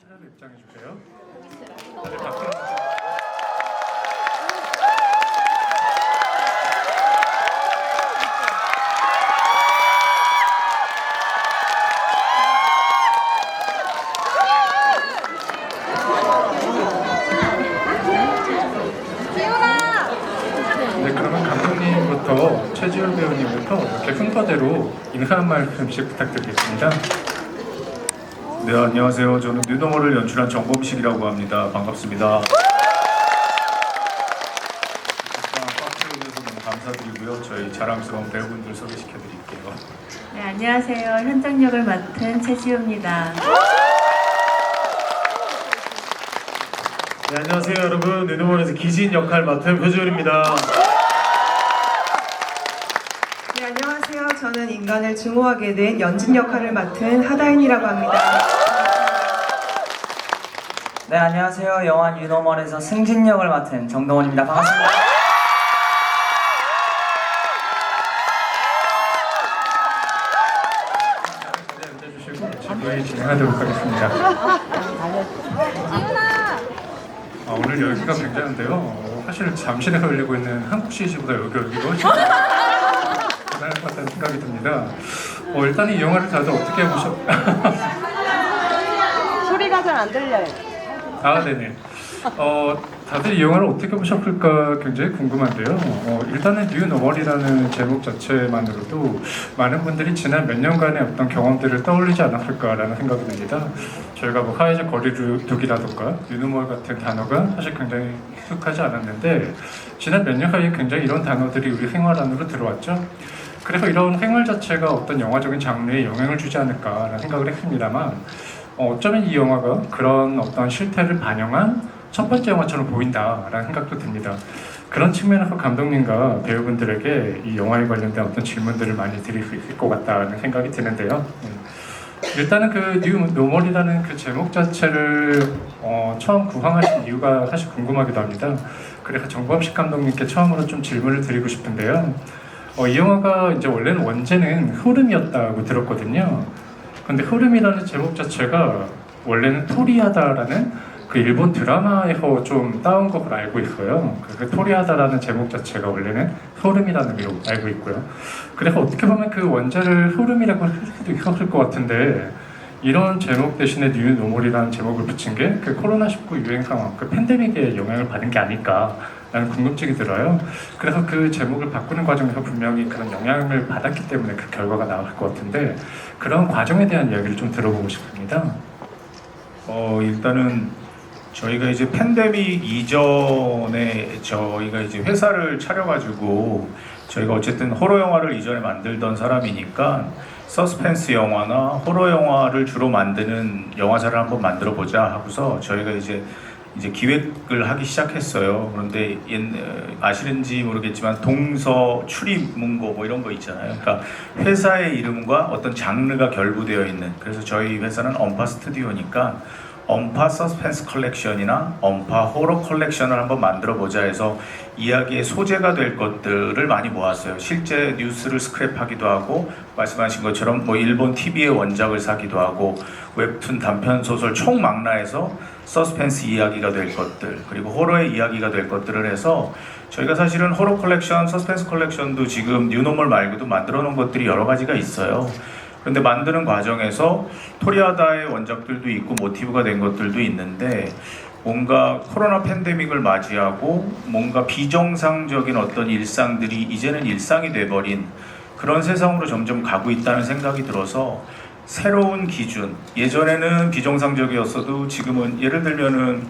차례로 입장해 주세요. 네, 그러면 감독님부터 최지훈 배우님부터 이렇게 순서대로 인사 한 말씀씩 부탁드리겠습니다. 네, 안녕하세요. 저는 뉴노멀을 연출한 정범식이라고 합니다. 반갑습니다. 꽉채워주셔서 너무 감사드리고요. 저희 자랑스러운 배우분들 소개시켜드릴게요. 네, 안녕하세요. 현장 역을 맡은 최지우입니다. 네, 안녕하세요 여러분. 뉴노멀에서 기진 역할 맡은 표지훈입니다. 네, 안녕하세요. 저는 인간을 증오하게 된 연진 역할을 맡은 하다인이라고 합니다. 네, 안녕하세요. 영화 뉴노멀에서 승진 역을 맡은 정동원입니다. 반갑습니다. 앉아주시고 지도에 진행하도록 하겠습니다. 오늘 열기가 굉장한데요. 사실 잠실에 걸리고 있는 한국 시리즈보다 여기 열기가 훨씬 대단할 것 같다는 생각이 듭니다. 일단 이 영화를 다들 어떻게 보셨... 소리가 잘 안 들려요. 네네. 다들 이 영화를 어떻게 보셨을까 굉장히 궁금한데요. 일단은 뉴노멀이라는 제목 자체만으로도 많은 분들이 지난 몇 년간의 어떤 경험들을 떠올리지 않았을까라는 생각이 듭니다. 저희가 뭐 사회적 거리두기라던가 뉴노멀 같은 단어가 사실 굉장히 익숙하지 않았는데 지난 몇 년 사이에 굉장히 이런 단어들이 우리 생활 안으로 들어왔죠. 그래서 이런 생활 자체가 어떤 영화적인 장르에 영향을 주지 않을까라는 생각을 했습니다만 어쩌면 이 영화가 그런 어떤 실태를 반영한 첫 번째 영화처럼 보인다라는 생각도 듭니다. 그런 측면에서 감독님과 배우분들에게 이 영화에 관련된 어떤 질문들을 많이 드릴 수 있을 것 같다는 생각이 드는데요. 일단은 그 뉴노멀이라는 그 제목 자체를 처음 구상하신 이유가 사실 궁금하기도 합니다. 그래서 정범식 감독님께 처음으로 좀 질문을 드리고 싶은데요. 이 영화가 이제 원래는 원제는 흐름이었다고 들었거든요. 근데 흐름이라는 제목 자체가 원래는 토리하다라는 그 일본 드라마에서 좀 따온 것으로 알고 있어요. 그 토리하다라는 제목 자체가 원래는 흐름이라는 의미로 알고 있고요. 그래서 어떻게 보면 그 원제를 흐름이라고 할 수도 있었을 것 같은데 이런 제목 대신에 뉴노멀이라는 제목을 붙인 게 그 코로나19 유행 상황, 그 팬데믹에 영향을 받은 게 아닐까라는 궁금증이 들어요. 그래서 그 제목을 바꾸는 과정에서 분명히 그런 영향을 받았기 때문에 그 결과가 나올 것 같은데 그런 과정에 대한 이야기를 좀 들어보고 싶습니다. 일단은 저희가 이제 팬데믹 이전에 저희가 이제 회사를 차려가지고 저희가 어쨌든 호러 영화를 이전에 만들던 사람이니까 서스펜스 영화나 호러 영화를 주로 만드는 영화사를 한번 만들어 보자 하고서 저희가 이제 기획을 하기 시작했어요. 그런데 아시는지 모르겠지만 동서 출입 문고 뭐 이런 거 있잖아요. 그러니까 회사의 이름과 어떤 장르가 결부되어 있는. 그래서 저희 회사는 엄파 스튜디오니까 엄파 서스펜스 컬렉션이나 엄파 호러 컬렉션을 한번 만들어 보자 해서 이야기의 소재가 될 것들을 많이 모았어요. 실제 뉴스를 스크랩하기도 하고 말씀하신 것처럼 뭐 일본 TV의 원작을 사기도 하고 웹툰 단편 소설 총망라해서 서스펜스 이야기가 될 것들 그리고 호러의 이야기가 될 것들을 해서 저희가 사실은 호러 컬렉션, 서스펜스 컬렉션도 지금 뉴노멀 말고도 만들어 놓은 것들이 여러 가지가 있어요. 그런데 만드는 과정에서 토리하다의 원작들도 있고 모티브가 된 것들도 있는데 뭔가 코로나 팬데믹을 맞이하고 뭔가 비정상적인 어떤 일상들이 이제는 일상이 돼버린 그런 세상으로 점점 가고 있다는 생각이 들어서 새로운 기준, 예전에는 비정상적이었어도 지금은 예를 들면은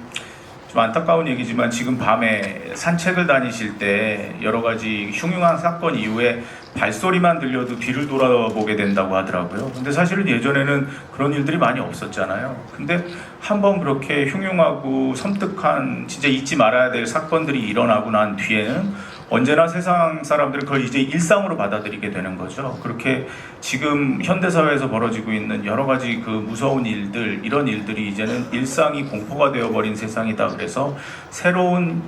좀 안타까운 얘기지만 지금 밤에 산책을 다니실 때 여러 가지 흉흉한 사건 이후에 발소리만 들려도 뒤를 돌아보게 된다고 하더라고요. 근데 사실은 예전에는 그런 일들이 많이 없었잖아요. 근데 한번 그렇게 흉흉하고 섬뜩한 진짜 잊지 말아야 될 사건들이 일어나고 난 뒤에는 언제나 세상 사람들은 그걸 이제 일상으로 받아들이게 되는 거죠. 그렇게 지금 현대사회에서 벌어지고 있는 여러 가지 그 무서운 일들, 이런 일들이 이제는 일상이 공포가 되어버린 세상이다. 그래서 새로운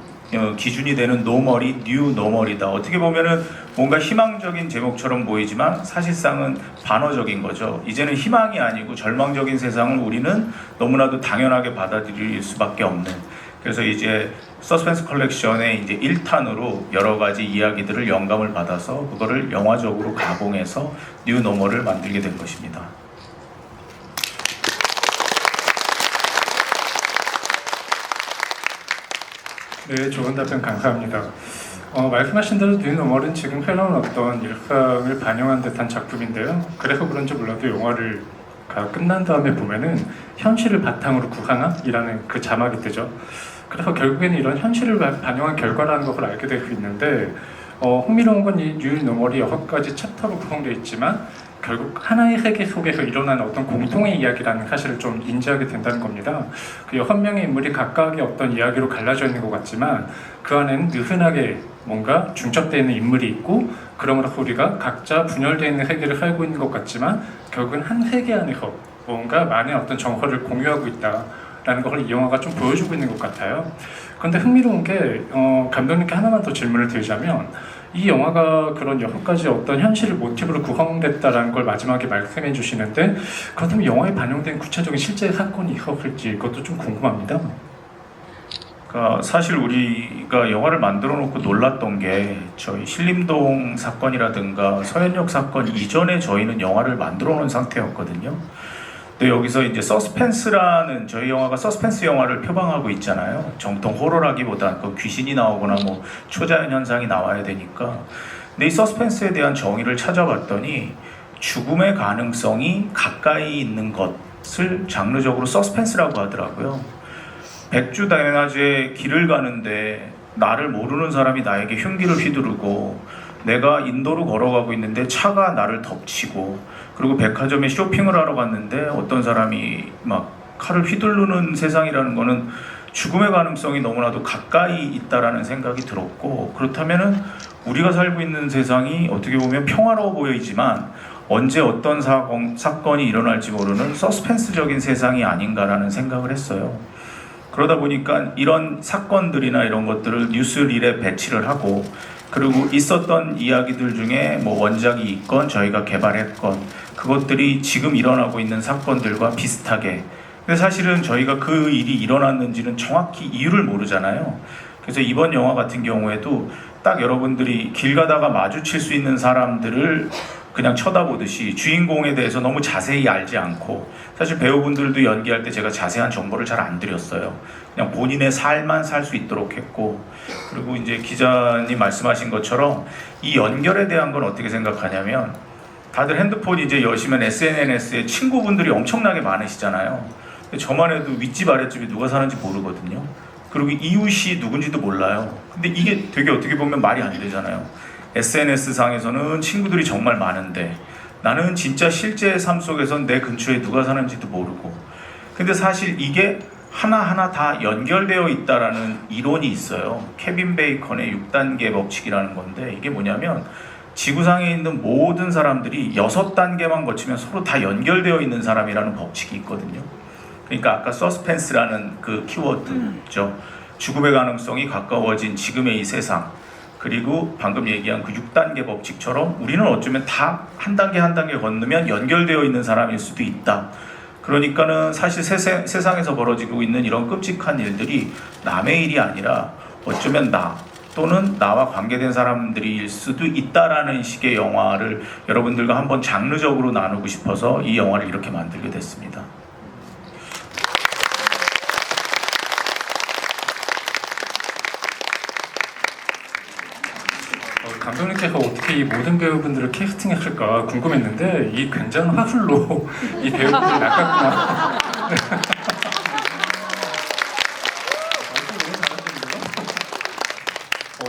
기준이 되는 노멀이 뉴 노멀이다. 어떻게 보면은 뭔가 희망적인 제목처럼 보이지만 사실상은 반어적인 거죠. 이제는 희망이 아니고 절망적인 세상을 우리는 너무나도 당연하게 받아들일 수밖에 없는. 그래서 이제 서스펜스 컬렉션의 이제 1탄으로 여러 가지 이야기들을 영감을 받아서 그거를 영화적으로 가공해서 뉴 노멀을 만들게 된 것입니다. 네, 좋은 답변 감사합니다. 말씀하신 대로 뉴노멀은 지금 흘러온 어떤 일상을 반영한 듯한 작품인데요. 그래서 그런지 몰라도 영화를 끝난 다음에 보면은 현실을 바탕으로 구상함이라는 그 자막이 뜨죠. 그래서 결국에는 이런 현실을 반영한 결과라는 것을 알게 될 수 있는데 흥미로운 건 이 뉴노멀이 6가지 챕터로 구성되어 있지만 결국 하나의 세계 속에서 일어나는 어떤 공통의 이야기라는 사실을 좀 인지하게 된다는 겁니다. 그 6명의 인물이 각각의 어떤 이야기로 갈라져 있는 것 같지만 그 안에는 느슨하게 뭔가 중첩되어 있는 인물이 있고 그러므로 우리가 각자 분열되어 있는 세계를 살고 있는 것 같지만 결국은 한 세계 안에서 뭔가 많은 어떤 정서를 공유하고 있다라는 것을 이 영화가 좀 보여주고 있는 것 같아요. 그런데 흥미로운 게 감독님께 하나만 더 질문을 드리자면 이 영화가 그런 6가지 어떤 현실을 모티브로 구성됐다라는 걸 마지막에 말씀해 주시는데 그렇다면 영화에 반영된 구체적인 실제 사건이 있었을지 그것도 좀 궁금합니다. 그러니까 사실 우리가 영화를 만들어 놓고 놀랐던 게 저희 신림동 사건이라든가 서현역 사건 이전에 저희는 영화를 만들어 놓은 상태였거든요. 근데 여기서 이제 서스펜스라는 저희 영화가 서스펜스 영화를 표방하고 있잖아요. 정통 호러라기보다 그 귀신이 나오거나 뭐 초자연 현상이 나와야 되니까. 근데 이 서스펜스에 대한 정의를 찾아봤더니 죽음의 가능성이 가까이 있는 것을 장르적으로 서스펜스라고 하더라고요. 백주대낮에 길을 가는데 나를 모르는 사람이 나에게 흉기를 휘두르고 내가 인도로 걸어가고 있는데 차가 나를 덮치고 그리고 백화점에 쇼핑을 하러 갔는데 어떤 사람이 막 칼을 휘두르는 세상이라는 거는 죽음의 가능성이 너무나도 가까이 있다라는 생각이 들었고 그렇다면은 우리가 살고 있는 세상이 어떻게 보면 평화로워 보이지만 언제 어떤 사건이 일어날지 모르는 서스펜스적인 세상이 아닌가라는 생각을 했어요. 그러다 보니까 이런 사건들이나 이런 것들을 뉴스릴에 배치를 하고 그리고 있었던 이야기들 중에 뭐 원작이 있건 저희가 개발했건 그것들이 지금 일어나고 있는 사건들과 비슷하게 근데 사실은 저희가 그 일이 일어났는지는 정확히 이유를 모르잖아요. 그래서 이번 영화 같은 경우에도 딱 여러분들이 길 가다가 마주칠 수 있는 사람들을 그냥 쳐다보듯이 주인공에 대해서 너무 자세히 알지 않고 사실 배우분들도 연기할 때 제가 자세한 정보를 잘 안 드렸어요. 그냥 본인의 삶만 살 수 있도록 했고 그리고 이제 기자님 말씀하신 것처럼 이 연결에 대한 건 어떻게 생각하냐면 다들 핸드폰 이제 여시면 SNS에 친구분들이 엄청나게 많으시잖아요. 근데 저만 해도 윗집 아랫집이 누가 사는지 모르거든요. 그리고 이웃이 누군지도 몰라요. 근데 이게 되게 어떻게 보면 말이 안 되잖아요. SNS상에서는 친구들이 정말 많은데 나는 진짜 실제 삶 속에선 내 근처에 누가 사는지도 모르고 근데 사실 이게 하나하나 다 연결되어 있다라는 이론이 있어요. 케빈 베이컨의 6단계 법칙이라는 건데 이게 뭐냐면 지구상에 있는 모든 사람들이 6단계만 거치면 서로 다 연결되어 있는 사람이라는 법칙이 있거든요. 그러니까 아까 서스펜스라는 그 키워드죠. 죽음의 가능성이 가까워진 지금의 이 세상 그리고 방금 얘기한 그 6단계 법칙처럼 우리는 어쩌면 다 한 단계 한 단계 건너면 연결되어 있는 사람일 수도 있다. 그러니까는 사실 세상에서 벌어지고 있는 이런 끔찍한 일들이 남의 일이 아니라 어쩌면 나 또는 나와 관계된 사람들일 수도 있다라는 식의 영화를 여러분들과 한번 장르적으로 나누고 싶어서 이 영화를 이렇게 만들게 됐습니다. 감독님께서 어떻게 이 모든 배우분들을 캐스팅했을까 궁금했는데 이 굉장한 화술로 이 배우분을 낚았구나.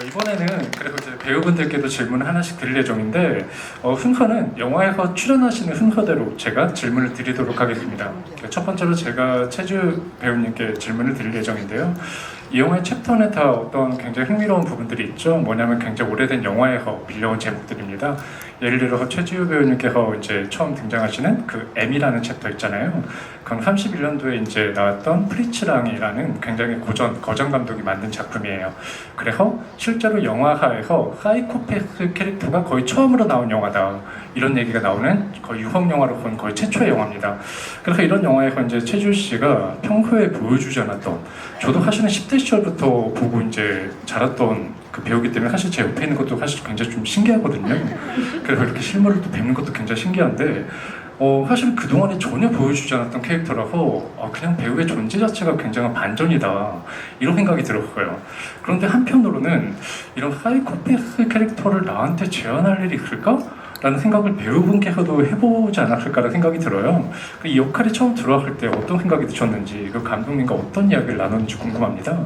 이번에는 그래서 이제 배우분들께도 질문을 하나씩 드릴 예정인데 순서는 영화에서 출연하시는 순서대로 제가 질문을 드리도록 하겠습니다. 첫 번째로 제가 최주 배우님께 질문을 드릴 예정인데요. 이 영화의 챕터는 다 어떤 굉장히 흥미로운 부분들이 있죠. 뭐냐면 굉장히 오래된 영화에서 빌려온 제목들입니다. 예를 들어서 최지우 배우님께서 이제 처음 등장하시는 그 M이라는 챕터 있잖아요. 그건 31년도에 이제 나왔던 프리츠랑이라는 굉장히 거전 감독이 만든 작품이에요. 그래서 실제로 영화화에서 사이코패스 캐릭터가 거의 처음으로 나온 영화다. 이런 얘기가 나오는 거의 유흥 영화로서는 거의 최초의 영화입니다. 그래서 이런 영화에서 이제 최지우 씨가 평소에 보여주지 않았던, 저도 사실은 10대 시절부터 보고 이제 자랐던 그 배우기 때문에 사실 제 옆에 있는 것도 사실 굉장히 좀 신기하거든요. 그래서 이렇게 실물을 또 뵙는 것도 굉장히 신기한데 사실 그동안에 전혀 보여주지 않았던 캐릭터라서 그냥 배우의 존재 자체가 굉장히 반전이다 이런 생각이 들었어요. 그런데 한편으로는 이런 사이코패스 캐릭터를 나한테 제안할 일이 있을까? 라는 생각을 배우분께서도 해보지 않았을까라는 생각이 들어요. 이 역할이 처음 들어왔을 때 어떤 생각이 드셨는지, 그 감독님과 어떤 이야기를 나눴는지 궁금합니다.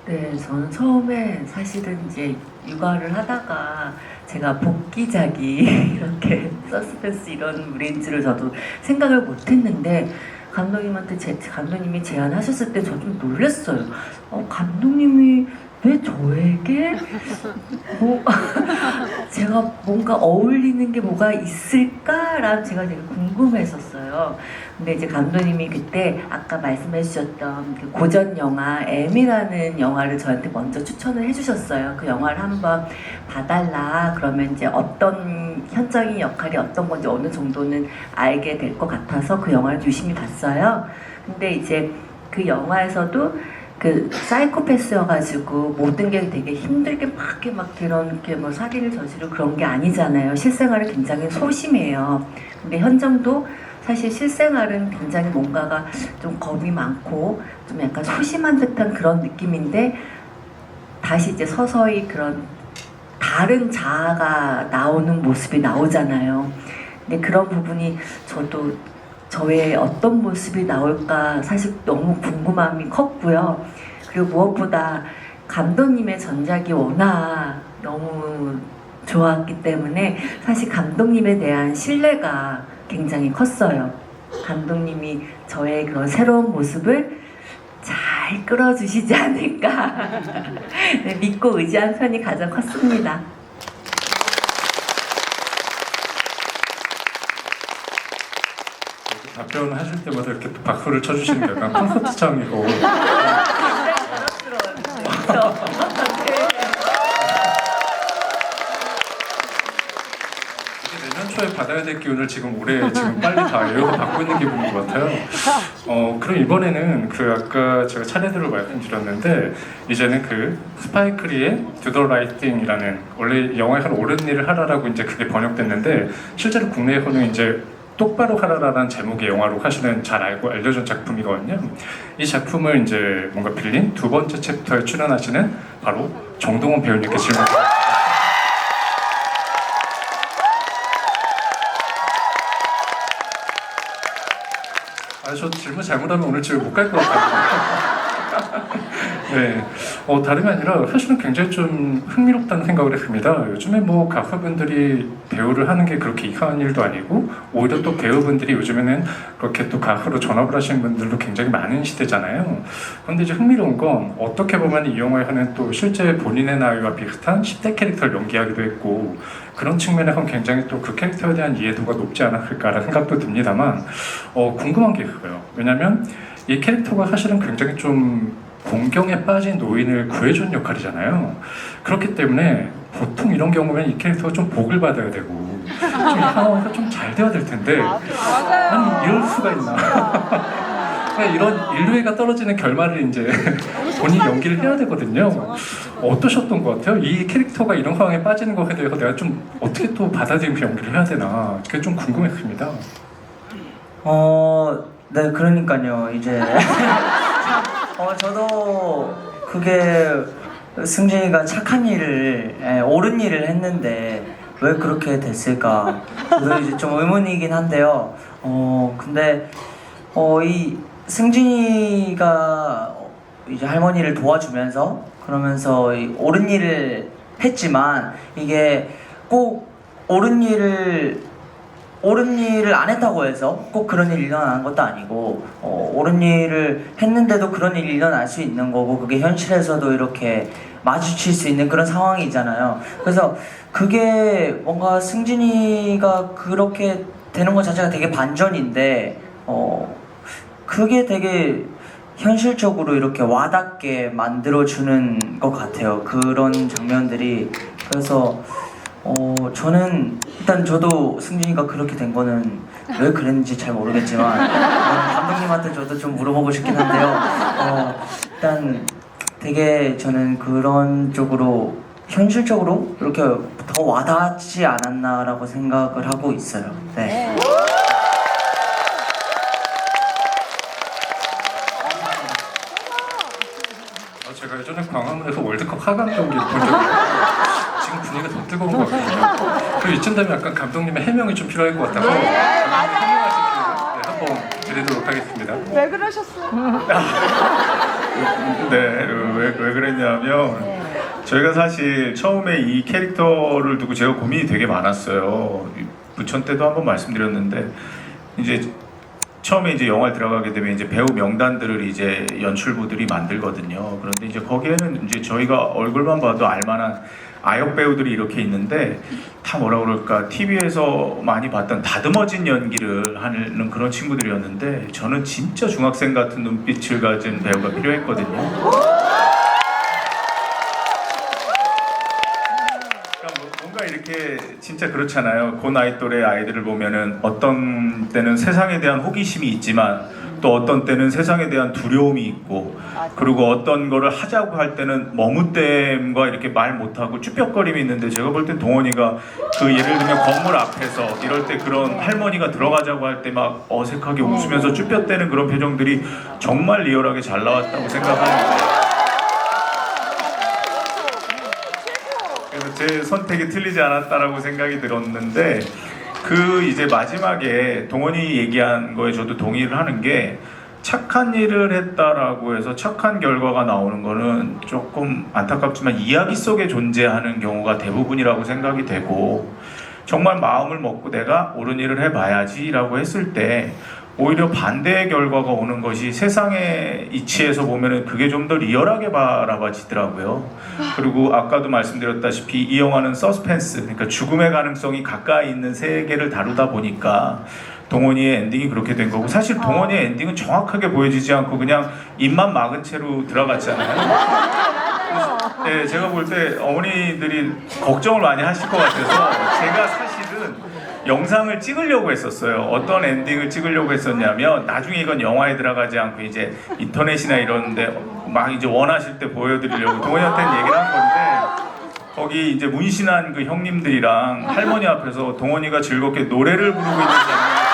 네, 저는 처음에 사실은 이제 육아를 하다가 제가 복귀작이 이렇게 서스펜스 이런 물인지를 저도 생각을 못했는데 감독님이 제안하셨을 때 저 좀 놀랐어요. 감독님이 왜 저에게 제가 뭔가 어울리는 게 뭐가 있을까라는 제가 되게 궁금했었어요. 근데 이제 감독님이 그때 아까 말씀해 주셨던 그 고전 영화 M이라는 영화를 저한테 먼저 추천을 해주셨어요. 그 영화를 한번 봐달라. 그러면 이제 어떤 현장의 역할이 어떤 건지 어느 정도는 알게 될 것 같아서 그 영화를 유심히 봤어요. 근데 이제 그 영화에서도 그 사이코패스여가지고 모든 게 되게 힘들게 막 이렇게 뭐 살인을 저지르고 그런 게 아니잖아요. 실생활은 굉장히 소심해요. 근데 현정도 사실 실생활은 굉장히 뭔가가 좀 겁이 많고 좀 약간 소심한 듯한 그런 느낌인데 다시 이제 서서히 그런 다른 자아가 나오는 모습이 나오잖아요. 근데 그런 부분이 저도 저의 어떤 모습이 나올까 사실 너무 궁금함이 컸고요. 그리고 무엇보다 감독님의 전작이 워낙 너무 좋았기 때문에 사실 감독님에 대한 신뢰가 굉장히 컸어요. 감독님이 저의 그런 새로운 모습을 잘 끌어주시지 않을까 네, 믿고 의지한 편이 가장 컸습니다. 답변을 하실 때마다 이렇게 또 박수를 쳐주시는 게 약간 콘서트장이고 내년 초에 받아야 될 기운을 지금 올해 지금 빨리 다 외워서 받고 있는 기분인 것 같아요. 그럼 이번에는 그 아까 제가 차례대로 말씀드렸는데 이제는 그 스파이크리의 Do the Right Thing이라는, 원래 영화에서는 옳은 일을 하라라고 이제 그게 번역됐는데 실제로 국내에서는 이제 똑바로 하라라는 제목의 영화로 사실은 잘 알고 알려진 작품이거든요. 이 작품을 이제 뭔가 빌린 두 번째 챕터에 출연하시는 바로 정동원 배우님께 질문드립니다. 저 질문 잘못하면 오늘 집에 못 갈 것 같아요. 네, 다름이 아니라 사실은 굉장히 좀 흥미롭다는 생각을 했습니다. 요즘에 뭐 가수분들이 배우를 하는 게 그렇게 이상한 일도 아니고 오히려 또 배우분들이 요즘에는 그렇게 또 가수로 전업을 하시는 분들도 굉장히 많은 시대잖아요. 그런데 이제 흥미로운 건 어떻게 보면 이 영화에서는 또 실제 본인의 나이와 비슷한 10대 캐릭터를 연기하기도 했고 그런 측면에서는 굉장히 또 그 캐릭터에 대한 이해도가 높지 않았을까라는 생각도 듭니다만 궁금한 게 있어요. 왜냐면 이 캐릭터가 사실은 굉장히 좀 공경에 빠진 노인을 구해준 역할이잖아요. 그렇기 때문에 보통 이런 경우면 이 캐릭터가 좀 복을 받아야 되고 좀 이 상황에서 좀 잘 돼야 될 텐데 아니 이럴 수가 있나. 그냥 이런 인류애가 떨어지는 결말을 이제 본인이 연기를 해야 되거든요. 어떠셨던 것 같아요? 이 캐릭터가 이런 상황에 빠지는 것에 대해서 내가 좀 어떻게 또 받아들이면서 연기를 해야 되나 그게 좀 궁금했습니다. 네, 그러니까요. 이제 저도 그게 승진이가 착한 일을, 옳은 일을 했는데 왜 그렇게 됐을까? 그게 이제 좀 의문이긴 한데요. 근데 이 승진이가 이제 할머니를 도와주면서 그러면서 이 옳은 일을 했지만 이게 꼭 옳은 일을 옳은 일을 안 했다고 해서 꼭 그런 일이 일어나는 것도 아니고 옳은 일을 했는데도 그런 일이 일어날 수 있는 거고 그게 현실에서도 이렇게 마주칠 수 있는 그런 상황이잖아요. 그래서 그게 뭔가 승진이가 그렇게 되는 것 자체가 되게 반전인데 그게 되게 현실적으로 이렇게 와닿게 만들어주는 것 같아요. 그런 장면들이. 그래서 저는 일단 저도 승진이가 그렇게 된 거는 왜 그랬는지 잘 모르겠지만 감독님한테 저도 좀 물어보고 싶긴 한데요. 일단 되게 저는 그런 쪽으로 현실적으로 이렇게 더 와닿지 않았나라고 생각을 하고 있어요. 네. 제가 예전에 광화문에서 월드컵 하강 경기를 본 적이 있는데 지금 분위기가 더 뜨거운 것 같거든요. 그리고 이쯤 되면 약간 감독님의 해명이 좀 필요할 것 같아서 감독님 해명하실 기회를 한번 드리도록 하겠습니다. 왜 그러셨어요? 네, 왜 그랬냐면 저희가 사실 처음에 이 캐릭터를 두고 제가 고민이 되게 많았어요. 부천 때도 한번 말씀드렸는데 이제 처음에 이제 영화에 들어가게 되면 이제 배우 명단들을 이제 연출부들이 만들거든요. 그런데 이제 거기에는 이제 저희가 얼굴만 봐도 알만한 아역 배우들이 이렇게 있는데 다 뭐라 그럴까 TV에서 많이 봤던 다듬어진 연기를 하는 그런 친구들이었는데 저는 진짜 중학생 같은 눈빛을 가진 배우가 필요했거든요. 뭔가 이렇게 진짜 그렇잖아요. 그 나이 또래 아이들을 보면은 어떤 때는 세상에 대한 호기심이 있지만 또 어떤 때는 세상에 대한 두려움이 있고 그리고 어떤 거를 하자고 할 때는 머뭇댐과 이렇게 말 못하고 쭈뼛거림이 있는데 제가 볼 땐 동원이가 그 예를 들면 건물 앞에서 이럴 때 그런 할머니가 들어가자고 할 때 막 어색하게 웃으면서 쭈뼛대는 그런 표정들이 정말 리얼하게 잘 나왔다고 생각하는데 그래서 제 선택이 틀리지 않았다라고 생각이 들었는데 그 이제 마지막에 동원이 얘기한 거에 저도 동의를 하는 게 착한 일을 했다라고 해서 착한 결과가 나오는 거는 조금 안타깝지만 이야기 속에 존재하는 경우가 대부분이라고 생각이 되고 정말 마음을 먹고 내가 옳은 일을 해봐야지라고 했을 때 오히려 반대의 결과가 오는 것이 세상의 이치에서 보면은 그게 좀 더 리얼하게 바라봐지더라고요. 그리고 아까도 말씀드렸다시피 이 영화는 서스펜스, 그러니까 죽음의 가능성이 가까이 있는 세계를 다루다 보니까 동원이의 엔딩이 그렇게 된 거고 사실 동원이의 엔딩은 정확하게 보여지지 않고 그냥 입만 막은 채로 들어갔잖아요. 네, 제가 볼 때 어머니들이 걱정을 많이 하실 것 같아서 제가 사실은 영상을 찍으려고 했었어요. 어떤 엔딩을 찍으려고 했었냐면 나중에 이건 영화에 들어가지 않고 이제 인터넷이나 이런데 막 이제 원하실 때 보여드리려고 동원이한테는 얘기를 한 건데 거기 이제 문신한 그 형님들이랑 할머니 앞에서 동원이가 즐겁게 노래를 부르고 있는 장면이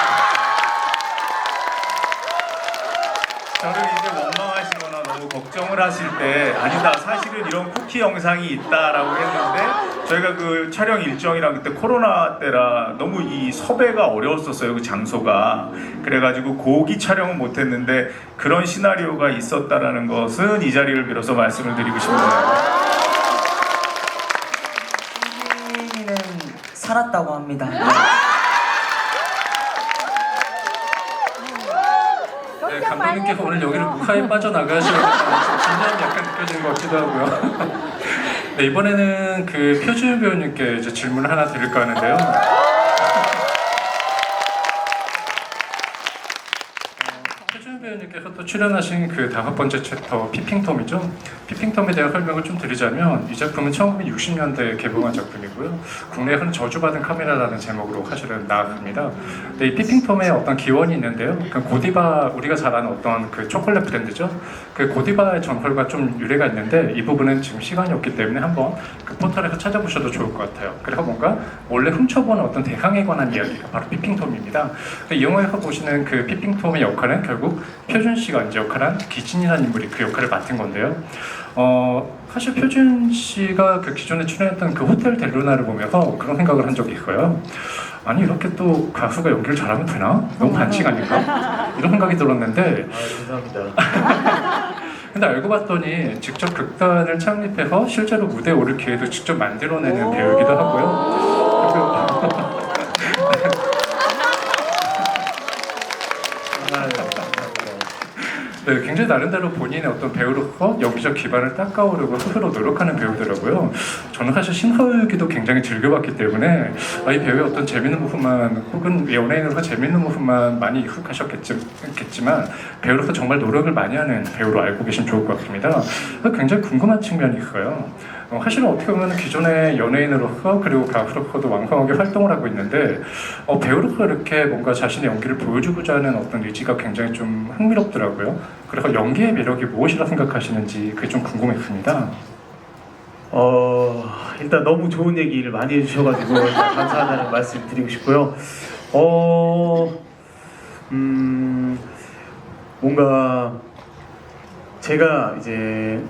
저를 이제 원망하시거나 너무 걱정을 하실 때 아니다 사실은 이런 쿠키 영상이 있다라고 했는데 저희가 그 촬영 일정이랑 그때 코로나 때라 너무 이 섭외가 어려웠었어요. 그 장소가 그래가지고 고기 촬영은 못했는데 그런 시나리오가 있었다라는 것은 이 자리를 빌어서 말씀을 드리고 싶네요. 승진이는 살았다고 합니다. 네, 감독님께서 오늘 여기를 무사히 빠져나가셔야겠다는 진념이 약간 느껴지는 것 같기도 하고요. 네, 이번에는 그 표준 배우님께 이제 질문을 하나 드릴까 하는데요. 표준 배우님께서 또 출연하신 그 5번째 챕터 피핑톰이죠. 피핑톰에 대한 설명을 좀 드리자면 이 작품은 1960년대에 개봉한 작품이고요. 국내에 흔히 저주받은 카메라라는 제목으로 사실은 나왔습니다. 네, 이 피핑톰에 어떤 기원이 있는데요. 그 고디바 우리가 잘 아는 어떤 그 초콜릿 브랜드죠. 그 고디바의 전설과 좀 유래가 있는데 이 부분은 지금 시간이 없기 때문에 한번 그 포털에서 찾아보셔도 좋을 것 같아요. 그래서 뭔가 원래 훔쳐보는 어떤 대상에 관한 이야기가 바로 피핑톰입니다. 이 영화에서 보시는 그 피핑톰의 역할은 결국 표준 씨가 이제 역할한 기진이라는 인물이 그 역할을 맡은 건데요. 사실 표준 씨가 그 기존에 출연했던 그 호텔 델루나를 보면서 그런 생각을 한 적이 있어요. 아니 이렇게 또 가수가 연기를 잘하면 되나? 너무 반칙 아닌가? 이런 생각이 들었는데 감사합니다. 근데 알고 봤더니 직접 극단을 창립해서 실제로 무대에 오를 기회도 직접 만들어내는 배우이기도 하고요. 네, 굉장히 나름대로 본인의 어떤 배우로서 연기적 기반을 닦아오려고 스스로 노력하는 배우더라고요. 저는 사실 신서유기도 굉장히 즐겨봤기 때문에 이 배우의 어떤 재밌는 부분만 혹은 연예인으로서 재밌는 부분만 많이 익숙하셨겠지만 배우로서 정말 노력을 많이 하는 배우로 알고 계시면 좋을 것 같습니다. 굉장히 궁금한 측면이 있어요. 사실은 어떻게 보면 기존의 연예인으로서 그리고 가수로서도 왕성하게 활동을 하고 있는데 배우로서 이렇게 뭔가 자신의 연기를 보여주고자 하는 어떤 의지가 굉장히 좀 흥미롭더라고요. 그래서 연기의 매력이 무엇이라 생각하시는지 그게 좀 궁금했습니다. 일단 너무 좋은 얘기를 많이 해주셔가지고 일단 감사하다는 말씀 드리고 싶고요. 뭔가 제가 이제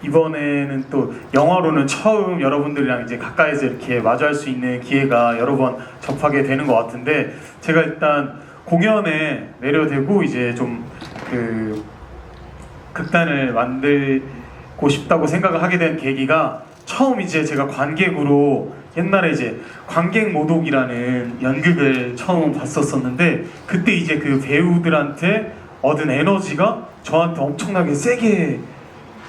이번에는 또 영화로는 처음 여러분들이랑 이제 가까이서 이렇게 마주할 수 있는 기회가 여러 번 접하게 되는 것 같은데 제가 일단 공연에 내려대고 이제 좀 그 극단을 만들고 싶다고 생각을 하게 된 계기가 처음 이제 제가 관객으로 옛날에 이제 관객모독이라는 연극을 처음 봤었었는데 그때 이제 그 배우들한테 얻은 에너지가 저한테 엄청나게 세게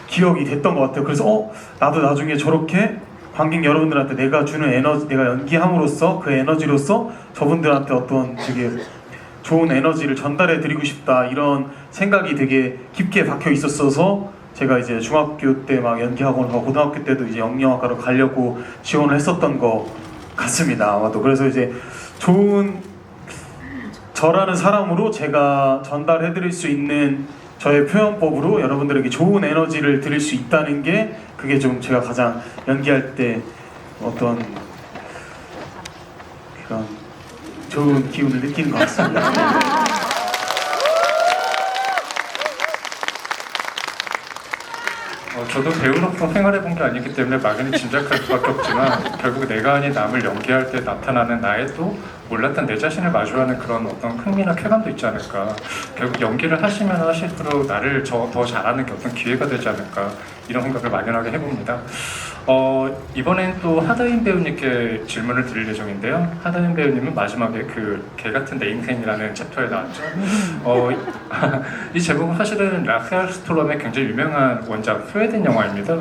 기억이 됐던 것 같아요. 그래서 나도 나중에 저렇게 관객 여러분들한테 내가 주는 에너지, 내가 연기함으로써 그 에너지로서 저분들한테 어떤 되게 좋은 에너지를 전달해 드리고 싶다 이런 생각이 되게 깊게 박혀 있었어서 제가 이제 중학교 때 막 연기학원 가고 고등학교 때도 이제 영영학과로 가려고 지원을 했었던 것 같습니다. 아마도 그래서 이제 좋은 저라는 사람으로 제가 전달해 드릴 수 있는 저의 표현법으로 여러분들에게 좋은 에너지를 드릴 수 있다는 게 그게 좀 제가 가장 연기할 때 어떤 그런 좋은 기운을 느끼는 것 같습니다. 저도 배우로서 생활해본 게 아니기 때문에 막연히 짐작할 수밖에 없지만 결국 내가 아닌 남을 연기할 때 나타나는 나의 또 몰랐던 내 자신을 마주하는 그런 어떤 흥미나 쾌감도 있지 않을까. 결국 연기를 하시면 하실수록 나를 더 잘하는 게 어떤 기회가 되지 않을까 이런 생각을 막연하게 해봅니다. 이번엔 또 하다인 배우님께 질문을 드릴 예정인데요. 하다인 배우님은 마지막에 그 개같은 내 인생이라는 챕터에 나왔죠. 이 제목은 사실은 라셀 스톨럼의 굉장히 유명한 원작 스웨덴 영화입니다.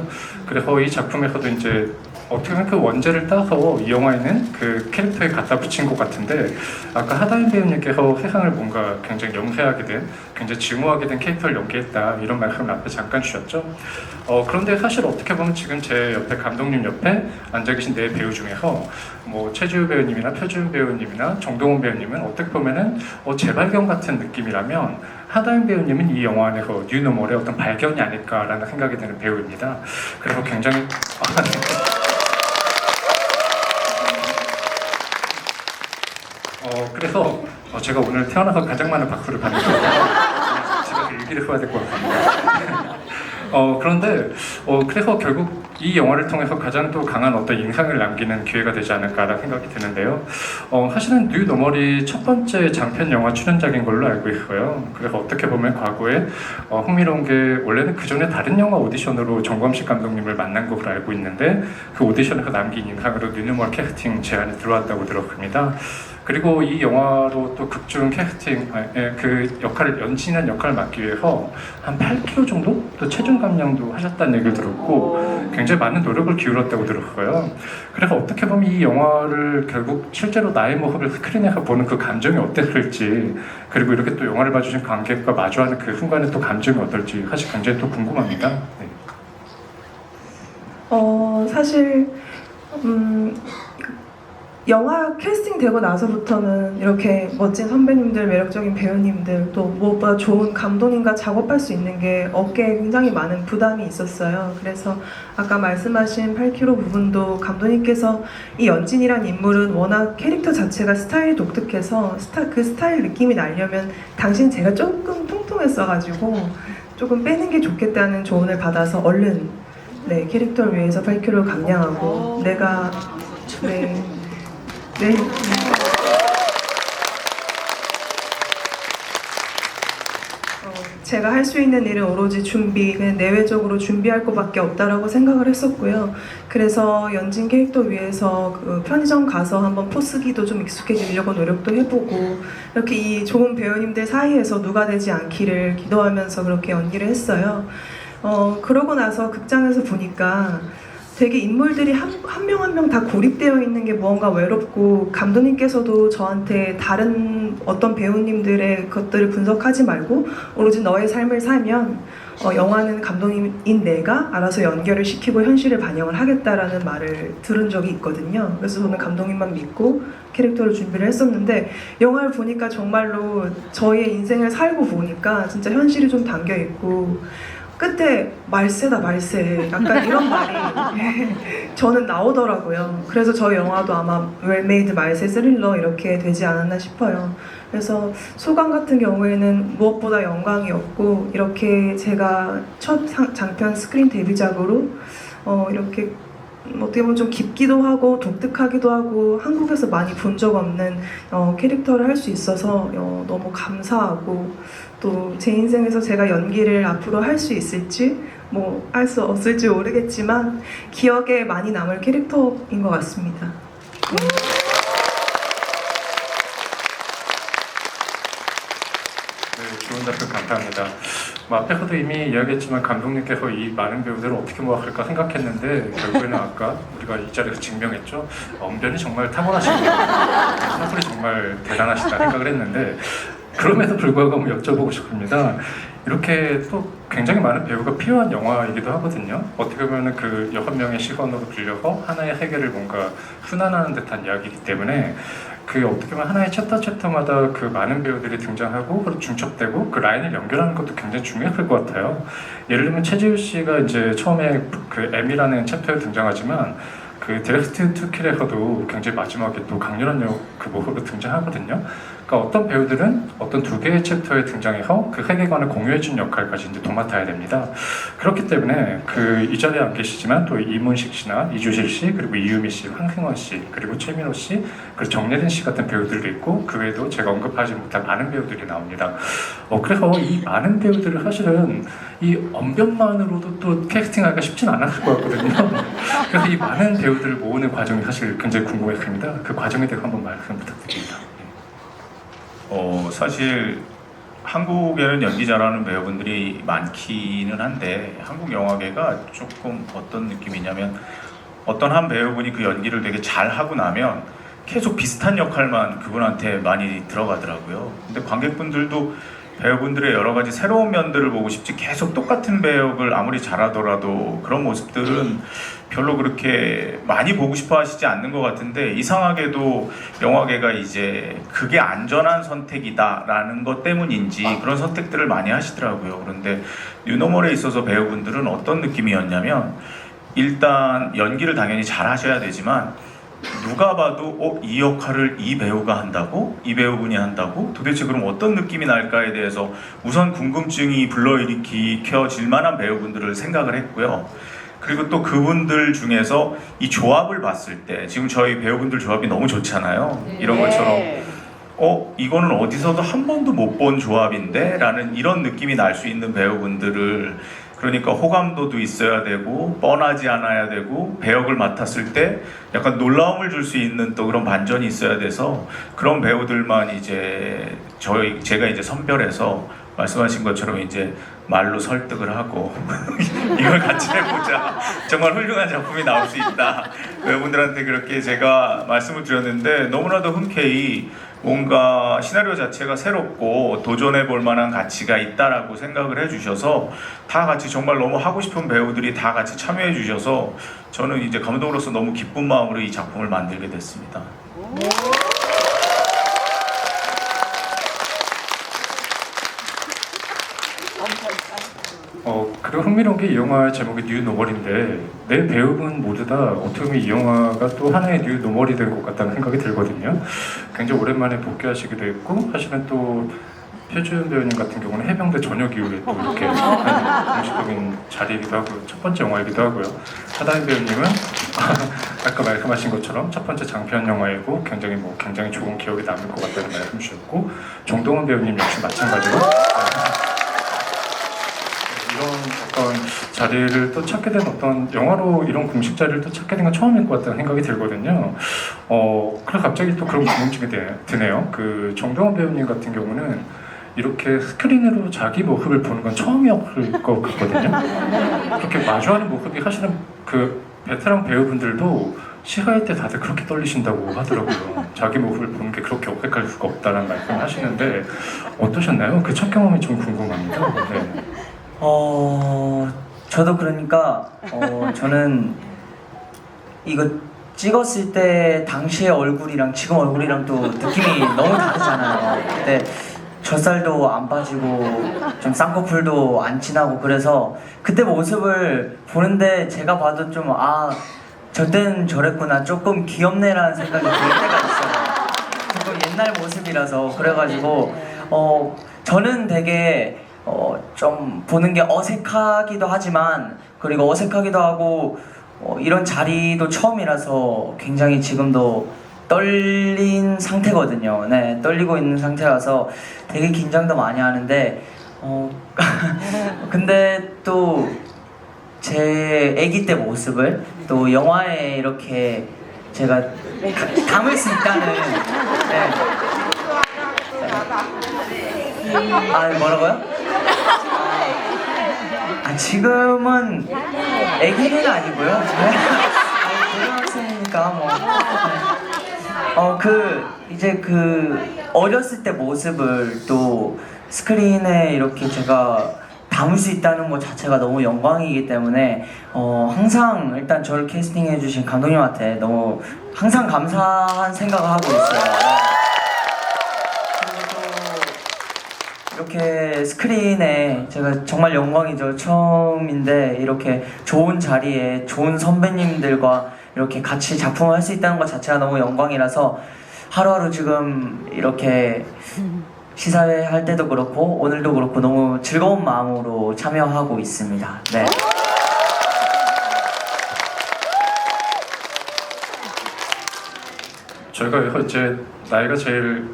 그래서 이 작품에서도 이제 어떻게 보면 그 원제를 따서 이 영화에는 그 캐릭터에 갖다 붙인 것 같은데 아까 하다인 배우님께서 세상을 뭔가 굉장히 영세하게 된 굉장히 증오하게 된 캐릭터를 연기했다 이런 말씀을 앞에 잠깐 주셨죠. 그런데 사실 어떻게 보면 지금 제 옆에 감독님 옆에 앉아 계신 네 배우 중에서 뭐 최지우 배우님이나 표준 배우님이나 정동훈 배우님은 어떻게 보면은 재발견 같은 느낌이라면 하다인 배우님은 이 영화 안에서 뉴노멀의 어떤 발견이 아닐까라는 생각이 드는 배우입니다. 그래서 굉장히 그래서 제가 오늘 태어나서 가장 많은 박수를 받는 거예요. 집에서 일기를 써야 될 것 같습니다. 그런데 그래서 결국 이 영화를 통해서 가장 또 강한 어떤 인상을 남기는 기회가 되지 않을까라는 생각이 드는데요. 사실은 뉴 노멀이 첫 번째 장편 영화 출연작인 걸로 알고 있어요. 그래서 어떻게 보면 과거에 흥미로운 게 원래는 그 전에 다른 영화 오디션으로 정광식 감독님을 만난 것으로 알고 있는데 그 오디션에서 남긴 인상으로 뉴 노멀 캐스팅 제안이 들어왔다고 들었습니다. 그리고 이 영화로 또 극중 캐스팅 그 역할을 연신한 역할을 맡기 위해서 한 8kg 정도 또 체중 감량도 하셨다는 얘기를 들었고 굉장히 많은 노력을 기울였다고 들었어요. 그래서 어떻게 보면 이 영화를 결국 실제로 나의 모습을 스크린에서 보는 그 감정이 어땠을지 그리고 이렇게 또 영화를 봐주신 관객과 마주하는 그 순간에 또 감정이 어떨지 사실 굉장히 또 궁금합니다. 네. 사실 영화 캐스팅 되고 나서부터는 이렇게 멋진 선배님들, 매력적인 배우님들, 또 무엇보다 좋은 감독님과 작업할 수 있는 게 어깨에 굉장히 많은 부담이 있었어요. 그래서 아까 말씀하신 8kg 부분도 감독님께서 이 연진이란 인물은 워낙 캐릭터 자체가 스타일이 독특해서 그 스타일 느낌이 나려면 당신 제가 조금 통통했어가지고 조금 빼는 게 좋겠다는 조언을 받아서 얼른 캐릭터를 위해서 8kg를 감량하고 내가 제가 할 수 있는 일은 오로지 준비, 그냥 내외적으로 준비할 것밖에 없다라고 생각을 했었고요. 그래서 연진 캐릭터 위해서 그 편의점 가서 한번 포스기도 좀 익숙해지려고 노력도 해보고 이렇게 이 좋은 배우님들 사이에서 누가 되지 않기를 기도하면서 그렇게 연기를 했어요. 그러고 나서 극장에서 보니까 되게 인물들이 한 명 한 명 다 고립되어 있는 게 무언가 외롭고 감독님께서도 저한테 다른 어떤 배우님들의 것들을 분석하지 말고 오로지 너의 삶을 살면 영화는 감독님인 내가 알아서 연결을 시키고 현실을 반영을 하겠다라는 말을 들은 적이 있거든요. 그래서 저는 감독님만 믿고 캐릭터를 준비를 했었는데 영화를 보니까 정말로 저의 인생을 살고 보니까 진짜 현실이 좀 담겨 있고 끝에 말세다 말세 약간 이런 말이 저는 나오더라고요. 그래서 저희 영화도 아마 웰메이드 말세 스릴러 이렇게 되지 않았나 싶어요. 그래서 소감 같은 경우에는 무엇보다 영광이었고 이렇게 제가 첫 장편 스크린 데뷔작으로 이렇게 어떻게 보면 좀 깊기도 하고 독특하기도 하고 한국에서 많이 본 적 없는 캐릭터를 할 수 있어서 너무 감사하고 또 제 인생에서 제가 연기를 앞으로 할 수 있을지 뭐 할 수 없을지 모르겠지만 기억에 많이 남을 캐릭터인 것 같습니다. 네, 좋은 답변 감사합니다. 앞에서도 이미 이야기했지만 감독님께서 이 많은 배우들을 어떻게 모아갈까 생각했는데 결국에는 아까 우리가 이 자리에서 증명했죠. 언변이 정말 탁월하시네요. 사투리 정말 대단하시다 생각을 했는데 그럼에도 불구하고 한번 여쭤보고 싶습니다. 이렇게 또 굉장히 많은 배우가 필요한 영화이기도 하거든요. 어떻게 보면 그 6명의 시선으로 빌려서 하나의 세계를 뭔가 순환하는 듯한 이야기이기 때문에 그 어떻게 보면 하나의 챕터마다 그 많은 배우들이 등장하고 그리고 중첩되고 그 라인을 연결하는 것도 굉장히 중요할 것 같아요. 예를 들면 최지우 씨가 이제 처음에 그 M이라는 챕터에 등장하지만 그 디렉트 투 킬에서도 굉장히 마지막에 또 강렬한 그 모습으로 등장하거든요. 그러니까 어떤 배우들은 어떤 두 개의 챕터에 등장해서 그 세계관을 공유해준 역할까지 이제 도맡아야 됩니다. 그렇기 때문에 그 이 자리에 안 계시지만 또 이문식 씨나 이주실 씨 그리고 이유미 씨, 황승원 씨 그리고 최민호 씨 그리고 정예린 씨 같은 배우들도 있고 그 외에도 제가 언급하지 못한 많은 배우들이 나옵니다. 그래서 이 많은 배우들을 사실은 이 언변만으로도 또 캐스팅하기가 쉽진 않았을 것 같거든요. 그래서 이 많은 배우들을 모으는 과정이 사실 굉장히 궁금했습니다. 그 과정에 대해서 한번 말씀 부탁드립니다. 사실 한국에는 연기 잘하는 배우분들이 많기는 한데 한국 영화계가 조금 어떤 느낌이냐면 어떤 한 배우분이 그 연기를 되게 잘하고 나면 계속 비슷한 역할만 그분한테 많이 들어가더라고요. 근데 관객분들도 배우분들의 여러 가지 새로운 면들을 보고 싶지 계속 똑같은 배역을 아무리 잘하더라도 그런 모습들은 별로 그렇게 많이 보고 싶어 하시지 않는 것 같은데 이상하게도 영화계가 이제 그게 안전한 선택이다라는 것 때문인지 그런 선택들을 많이 하시더라고요. 그런데 뉴노멀에 있어서 배우분들은 어떤 느낌이었냐면 일단 연기를 당연히 잘 하셔야 되지만 누가 봐도 이 역할을 이 배우가 한다고? 이 배우분이 한다고? 도대체 그럼 어떤 느낌이 날까에 대해서 우선 궁금증이 불러일으켜질 만한 배우분들을 생각을 했고요. 그리고 또 그분들 중에서 이 조합을 봤을 때 지금 저희 배우분들 조합이 너무 좋잖아요. 이런 것처럼 이거는 어디서도 한 번도 못 본 조합인데? 라는 이런 느낌이 날 수 있는 배우분들을 그러니까 호감도도 있어야 되고 뻔하지 않아야 되고 배역을 맡았을 때 약간 놀라움을 줄 수 있는 또 그런 반전이 있어야 돼서 그런 배우들만 이제 제가 이제 선별해서 말씀하신 것처럼 이제 말로 설득을 하고 이걸 같이 해보자 정말 훌륭한 작품이 나올 수 있다 배우분들한테 그렇게 제가 말씀을 드렸는데 너무나도 흔쾌히 뭔가 시나리오 자체가 새롭고 도전해 볼 만한 가치가 있다라고 생각을 해주셔서 다 같이 정말 너무 하고 싶은 배우들이 다 같이 참여해 주셔서 저는 이제 감독으로서 너무 기쁜 마음으로 이 작품을 만들게 됐습니다. 그리고 흥미로운 게 이 영화의 제목이 뉴 노멀인데 내 배우분 모두 다 어떻게 보면 이 영화가 또 하나의 뉴 노멀이 된 것 같다는 생각이 들거든요. 굉장히 오랜만에 복귀하시기도 했고 사실은 또 표준 배우님 같은 경우는 해병대 전역 이후에 또 이렇게 공식적인 자리이기도 하고 첫 번째 영화이기도 하고요. 하다인 배우님은 아까 말씀하신 것처럼 첫 번째 장편 영화이고 굉장히 좋은 기억이 남을 것 같다는 말씀 주셨고 정동원 배우님 역시 마찬가지로 어떤 자리를 또 찾게 된 어떤 영화로 이런 공식 자리를 또 찾게 된 건 처음일 것 같다는 생각이 들거든요. 그래서 갑자기 또 그런 궁금증이 드네요. 그 정동원 배우님 같은 경우는 이렇게 스크린으로 자기 모습을 보는 건 처음이었을 것 같거든요. 그렇게 마주하는 모습이 하시는 그 베테랑 배우분들도 시가일 때 다들 그렇게 떨리신다고 하더라고요. 자기 모습을 보는 게 그렇게 어색할 수가 없다는 말씀을 하시는데 어떠셨나요? 그 첫 경험이 좀 궁금합니다. 네. 저도 그러니까 저는 이거 찍었을 때 당시의 얼굴이랑 지금 얼굴이랑 또 느낌이 너무 다르잖아요. 그때 젖살도 안 빠지고 좀 쌍꺼풀도 안 진하고 그래서 그때 모습을 보는데 제가 봐도 좀 저땐 저랬구나, 조금 귀엽네라는 생각이 들 때가 있어요. 조금 옛날 모습이라서. 그래가지고 저는 되게 좀 보는 게 어색하기도 하지만, 그리고 어색하기도 하고 이런 자리도 처음이라서 굉장히 지금도 떨린 상태거든요. 네, 떨리고 있는 상태라서 되게 긴장도 많이 하는데 근데 또 제 아기 때 모습을 또 영화에 이렇게 제가 담을 수 있다는, 네. 뭐라고요? 지금은 아기는 아니고요. 고등학생이니까 뭐. 이제 어렸을 때 모습을 또 스크린에 이렇게 제가 담을 수 있다는 것 자체가 너무 영광이기 때문에 항상 일단 저를 캐스팅해주신 감독님한테 너무 항상 감사한 생각을 하고 있어요. 그리고 또 이렇게 스크린에 제가 정말 영광이죠. 처음인데 이렇게 좋은 자리에 좋은 선배님들과 이렇게 같이 작품을 할 수 있다는 것 자체가 너무 영광이라서 하루하루 지금 이렇게 시사회 할 때도 그렇고 오늘도 그렇고 너무 즐거운 마음으로 참여하고 있습니다. 네. 저희가 이제 나이가 제일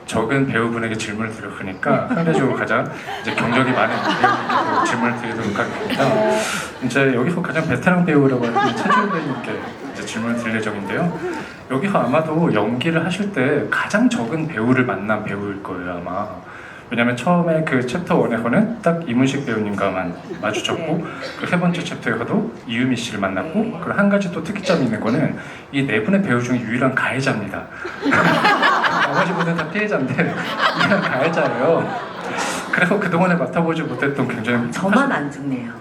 적은 배우분에게 질문을 드려보니까 상대적으로 가장 이제 경력이 많은 배우분께 질문을 드리도록 하겠습니다. 이제 여기서 가장 베테랑 배우라고 하는 최준 배우님께 이제 질문을 드릴 예정인데요. 여기서 아마도 연기를 하실 때 가장 적은 배우를 만난 배우일 거예요, 아마. 왜냐면 처음에 그 챕터 1에서는 딱 이문식 배우님과만 마주쳤고 그 세 번째 챕터에서도 이유미 씨를 만났고, 그리고 한 가지 또 특이점이 있는 거는 이 네 분의 배우 중에 유일한 가해자입니다. 나머지 분들 다 피해자인데 유일한 가해자예요. 그래서 그동안에 맡아보지 못했던 굉장히 저만 안 죽네요.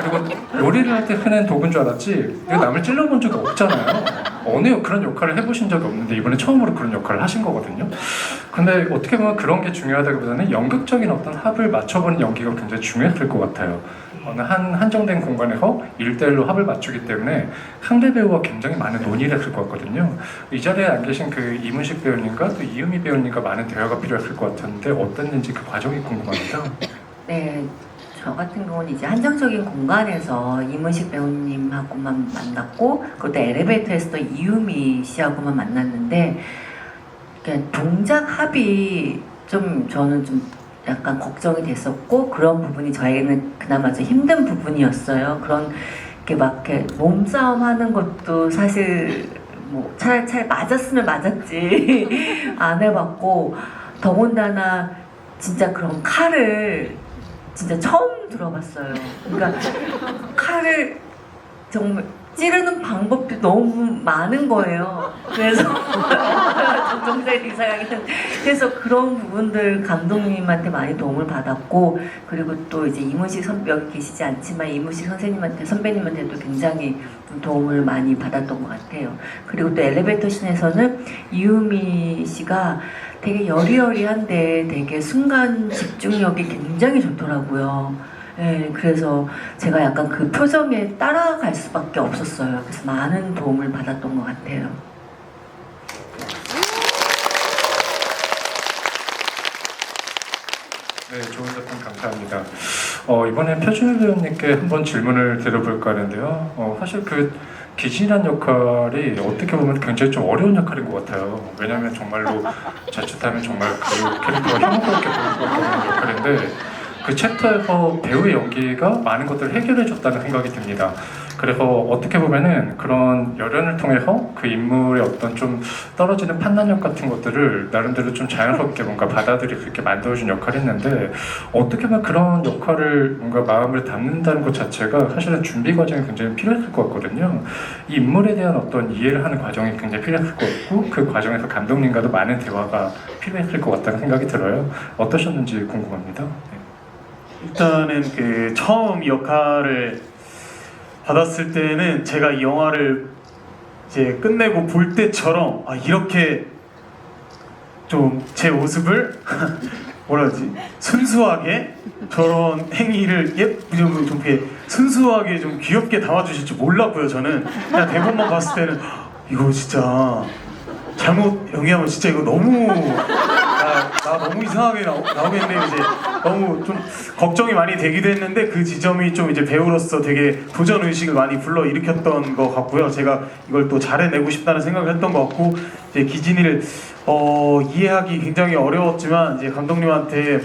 그리고 요리를 할 때 흔한 도구인 줄 알았지 이거 남을 찔러본 적이 없잖아요. 어느 그런 역할을 해보신 적이 없는데 이번에 처음으로 그런 역할을 하신 거거든요. 근데 어떻게 보면 그런 게 중요하다기보다는 연극적인 어떤 합을 맞춰보는 연기가 굉장히 중요했을 것 같아요. 어느 한정된 공간에서 1대1로 합을 맞추기 때문에 상대 배우와 굉장히 많은 논의를 했을 것 같거든요. 이 자리에 안 계신 그 이문식 배우님과 또 이유미 배우님과 많은 대화가 필요했을 것 같았는데 어땠는지 그 과정이 궁금합니다. 네, 저 같은 경우는 이제 한정적인 공간에서 이문식 배우님하고만 만났고, 그것도 엘리베이터에서도 이유미 씨하고만 만났는데, 그러니까 동작 합이 좀 저는 좀 약간 걱정이 됐었고, 그런 부분이 저에게는 그나마 좀 힘든 부분이었어요. 그런 게 막 이렇게 몸싸움 하는 것도 사실 뭐 차라리 맞았으면 맞았지 안 해봤고, 더군다나 진짜 그런 칼을 진짜 처음 들어봤어요. 그러니까 칼을 정말 찌르는 방법도 너무 많은 거예요. 그래서 정정생 이상하게는 그래서 그런 부분들 감독님한테 많이 도움을 받았고, 그리고 또 이제 이문식 여기 계시지 않지만 이문식 선배님한테도 굉장히 좀 도움을 많이 받았던 것 같아요. 그리고 또 엘리베이터 씬에서는 이유미 씨가 되게 여리여리한데 되게 순간 집중력이 굉장히 좋더라고요. 네, 그래서 제가 약간 그 표정에 따라갈 수밖에 없었어요. 그래서 많은 도움을 받았던 것 같아요. 네, 좋은 답변 감사합니다. 이번에 표준일 배우님께 한번 질문을 드려볼까 하는데요. 사실 그 기진이란 역할이 어떻게 보면 굉장히 좀 어려운 역할인 것 같아요. 왜냐하면 정말로 자칫하면 정말 그 캐릭터가 혐오스럽게 보일 것 같은 역할인데 그 챕터에서 배우의 연기가 많은 것들을 해결해줬다는 생각이 듭니다. 그래서 어떻게 보면은 그런 열연을 통해서 그 인물의 어떤 좀 떨어지는 판단력 같은 것들을 나름대로 좀 자연스럽게 뭔가 받아들일 수 있게 만들어준 역할을 했는데, 어떻게 보면 그런 역할을 뭔가 마음을 담는다는 것 자체가 사실은 준비 과정이 굉장히 필요했을 것 같거든요. 이 인물에 대한 어떤 이해를 하는 과정이 굉장히 필요했을 것 같고, 그 과정에서 감독님과도 많은 대화가 필요했을 것 같다는 생각이 들어요. 어떠셨는지 궁금합니다. 네. 일단은 그 처음 역할을 받았을 때는 제가 이 영화를 이제 끝내고 볼 때처럼 이렇게 좀 제 모습을 뭐라 하지, 순수하게 저런 행위를 좀 이렇게 순수하게 좀 귀엽게 담아주실 줄 몰랐고요. 저는 그냥 대본만 봤을 때는 이거 진짜 잘못 연기하면 진짜 이거 너무 나 너무 이상하게 나오겠네. 이제 너무 좀 걱정이 많이 되기도 했는데, 그 지점이 좀 이제 배우로서 되게 도전 의식을 많이 불러 일으켰던 것 같고요. 제가 이걸 또 잘해내고 싶다는 생각을 했던 것 같고, 이제 기진이를 이해하기 굉장히 어려웠지만 이제 감독님한테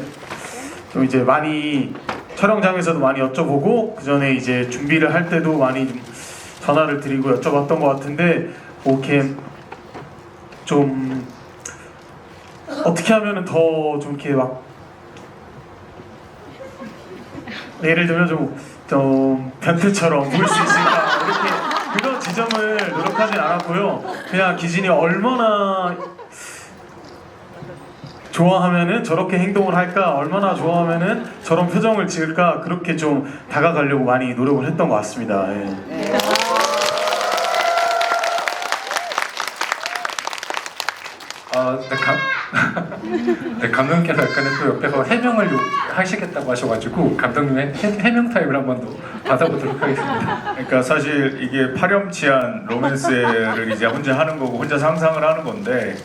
좀 이제 많이 촬영장에서도 많이 여쭤보고, 그 전에 이제 준비를 할 때도 많이 좀 전화를 드리고 여쭤봤던 것 같은데, 이렇게 좀 어떻게 하면은 더 좀 이렇게 막, 예를 들면 좀 변태처럼 보일 수 있을까, 이렇게 그런 지점을 노력하진 않았고요. 그냥 기진이 얼마나 좋아하면은 저렇게 행동을 할까, 얼마나 좋아하면은 저런 표정을 지을까, 그렇게 좀 다가가려고 많이 노력을 했던 것 같습니다. 예. 네, 감독님께서 약간은 또 옆에서 해명을 하시겠다고 하셔가지고 감독님의 해명 타임을 한 번 더 받아보도록 하겠습니다. 그러니까 사실 이게 파렴치한 로맨스를 이제 혼자 하는 거고 혼자 상상을 하는 건데,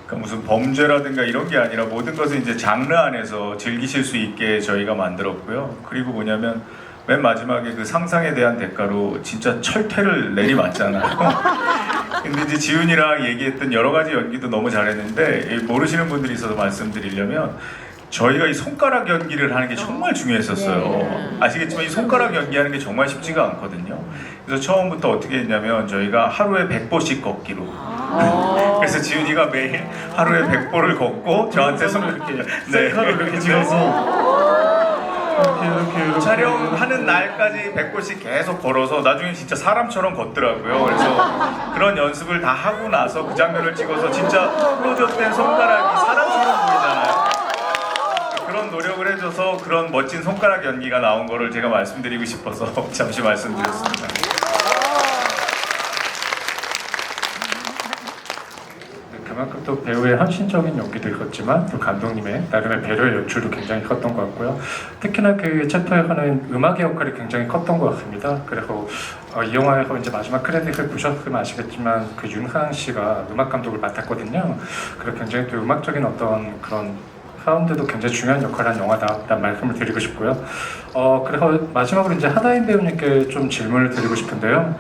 그러니까 무슨 범죄라든가 이런 게 아니라 모든 것을 이제 장르 안에서 즐기실 수 있게 저희가 만들었고요. 그리고 뭐냐면 맨 마지막에 그 상상에 대한 대가로 진짜 철퇴를 내리맞잖아요. 근데 이제 지훈이랑 얘기했던 여러 가지 연기도 너무 잘했는데, 모르시는 분들이 있어서 말씀드리려면, 저희가 이 손가락 연기를 하는 게 정말 중요했었어요. 아시겠지만 이 손가락 연기하는 게 정말 쉽지가 않거든요. 그래서 처음부터 어떻게 했냐면 저희가 하루에 100보씩 걷기로. 그래서 지훈이가 매일 하루에 100보를 걷고 저한테 손을 이렇게 셀카로 이렇게 찍어서 이렇게 촬영하는 날까지 100보씩 계속 걸어서 나중에 진짜 사람처럼 걷더라고요. 그래서 그런 연습을 다 하고 나서 그 장면을 찍어서 진짜 클로즈업된 손가락이 사람처럼 보이잖아요. 그런 노력을 해줘서 그런 멋진 손가락 연기가 나온 거를 제가 말씀드리고 싶어서 잠시 말씀드렸습니다. 그만큼 또 배우의 헌신적인 연기도 있었지만 또 감독님의 나름의 배려의 연출도 굉장히 컸던 것 같고요. 특히나 그 챕터에 하는 음악의 역할이 굉장히 컸던 것 같습니다. 그래서 이 영화에서 이제 마지막 크레딧을 보셨으면 아시겠지만 그 윤상 씨가 음악 감독을 맡았거든요. 그래서 굉장히 또 음악적인 어떤 그런 사운드도 굉장히 중요한 역할을 한 영화다라는 말씀을 드리고 싶고요. 그래서 마지막으로 이제 하다인 배우님께 좀 질문을 드리고 싶은데요.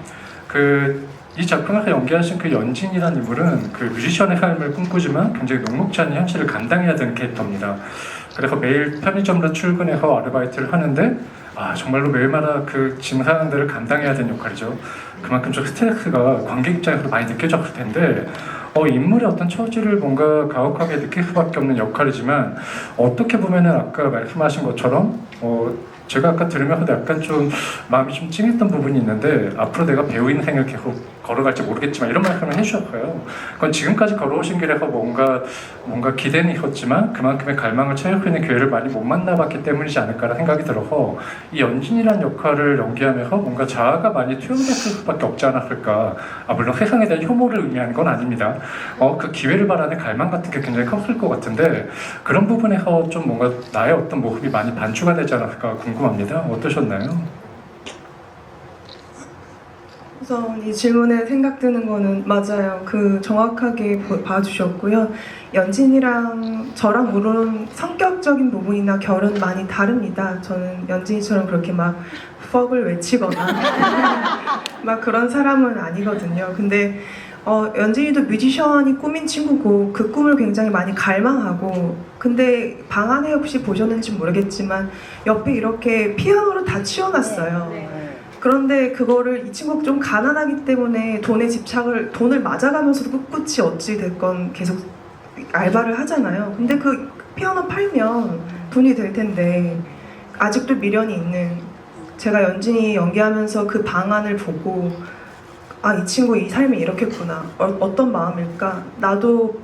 이 작품에서 연기하신 그 연진이라는 인물은 그 뮤지션의 삶을 꿈꾸지만 굉장히 녹록지 않은 현실을 감당해야 되는 캐릭터입니다. 그래서 매일 편의점으로 출근해서 아르바이트를 하는데 정말로 매일마다 그 짐 사항들을 감당해야 되는 역할이죠. 그만큼 좀 스트레스가 관객 입장에서 많이 느껴졌을 텐데 인물의 어떤 처지를 뭔가 가혹하게 느낄 수밖에 없는 역할이지만, 어떻게 보면은 아까 말씀하신 것처럼 제가 아까 들으면서도 약간 좀 마음이 좀 찡했던 부분이 있는데, 앞으로 내가 배우 인생을 계속 걸어갈지 모르겠지만 이런 말씀을 해주셨어요. 그건 지금까지 걸어오신 길에서 뭔가 기대는 있었지만 그만큼의 갈망을 채울 수 있는 기회를 많이 못 만나봤기 때문이지 않을까라는 생각이 들어서, 이 연진이라는 역할을 연기하면서 뭔가 자아가 많이 투영됐을 수밖에 없지 않았을까. 물론 세상에 대한 혐오를 의미하는 건 아닙니다. 그 기회를 바라는 갈망 같은 게 굉장히 컸을 것 같은데, 그런 부분에서 좀 뭔가 나의 어떤 모습이 많이 반추가 되지 않았을까 궁금합니다. 어떠셨나요? 우선 이 질문에 생각드는 거는 맞아요. 정확하게 봐주셨고요. 연진이랑 저랑 물론 성격적인 부분이나 결은 많이 다릅니다. 저는 연진이처럼 그렇게 막 퍽을 외치거나 막 그런 사람은 아니거든요. 근데 연진이도 뮤지션이 꿈인 친구고 그 꿈을 굉장히 많이 갈망하고, 근데 방 안에 혹시 보셨는지 모르겠지만 옆에 이렇게 피아노를 다 치워놨어요. 그런데 그거를 이 친구가 좀 가난하기 때문에 돈을 맞아가면서도 꿋꿋이 어찌 됐건 계속 알바를 하잖아요. 근데 그 피아노 팔면 돈이 될 텐데 아직도 미련이 있는, 제가 연진이 연기하면서 그 방안을 보고 이 친구 이 삶이 이렇겠구나, 어떤 마음일까. 나도